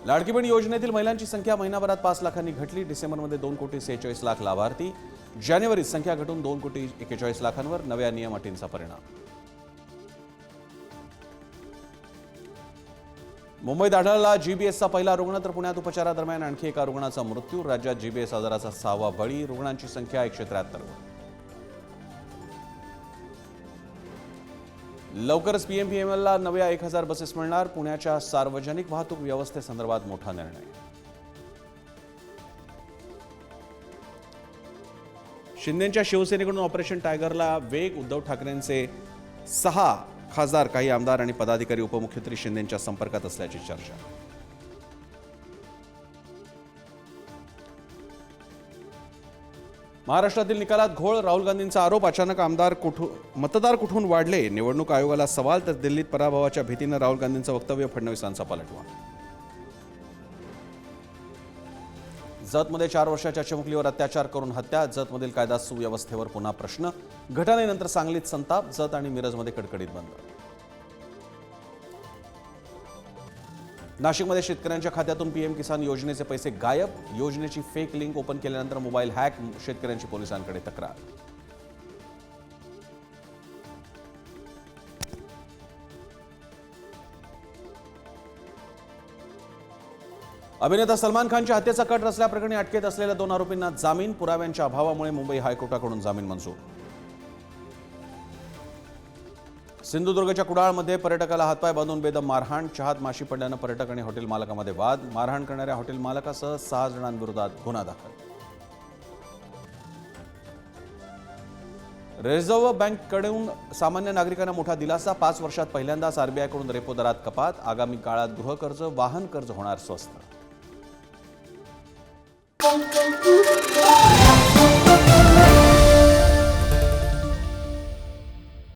लाडकी बहीण योजनेतील महिलांची संख्या महिनाभरात 5 लाखांनी घटली। डिसेंबरमध्ये 2,46,00,000 लाभार्थी, जानेवारीत संख्या घटून 2,41,00,000 नव्या नियम अटींचा परिणाम। मुंबईत आढळला जीबीएसचा पहिला रुग्ण, तर पुण्यात उपचारादरम्यान आणखी एका रुग्णाचा मृत्यू। राज्यात जीबीएस आजाराचा 6वा बळी, रुग्णांची संख्या 173। लवकरच पीएमपीएमएलला नव्या 1000 बसेस मिळणार। पुण्याच्या सार्वजनिक वाहतूक व्यवस्थेसंदर्भात मोठा निर्णय। शिंदेंच्या शिवसेनेकडून ऑपरेशन टायगरला वेग, उद्धव ठाकरेंचे 6 खासदार, काही आमदार आणि पदाधिकारी उपमुख्यमंत्री शिंदेंच्या संपर्कात असल्याची चर्चा। महाराष्ट्रातील निकालात घोळ, राहुल गांधींचा आरोप। अचानक मतदार कुठून वाढले, निवडणूक आयोगाला सवाल। तर दिल्लीत पराभवाच्या भीतीनं राहुल गांधींचं वक्तव्य, फडणवीसांचा पलटवार। जतमध्ये 4 वर्षाच्या चिमुकलीवर अत्याचार करून हत्या, जतमधील कायदा सुव्यवस्थेवर पुन्हा प्रश्न। घटनेनंतर सांगलीत संताप, जत आणि मिरजमध्ये कडकडीत बंद। नाशिकमध्ये शेतकऱ्यांच्या खात्यातून पीएम किसान योजनेचे पैसे गायब, योजनेची फेक लिंक ओपन केल्यानंतर मोबाईल हॅक, शेतकऱ्यांची पोलिसांकडे तक्रार। अभिनेता सलमान खानच्या हत्येचा कट रचल्याप्रकरणी अटकेत असलेल्या 2 आरोपींना जामीन, पुराव्यांच्या अभावामुळे मुंबई हायकोर्टाकडून जामीन मंजूर। सिंधुदुर्गच्या कुडाळमध्ये पर्यटकाला हातपाय बांधून बेदम मारहाण, चहात माशी पडल्यानं पर्यटक आणि हॉटेल मालकामध्ये वाद, मारहाण करणाऱ्या हॉटेल मालकासह 6 जणांविरोधात गुन्हा दाखल। रिझर्व्ह बँकेकडून सामान्य नागरिकांना मोठा दिलासा, 5 वर्षात पहिल्यांदाच आरबीआयकडून रेपो दरात कपात, आगामी काळात गृहकर्ज, वाहन कर्ज होणार स्वस्त।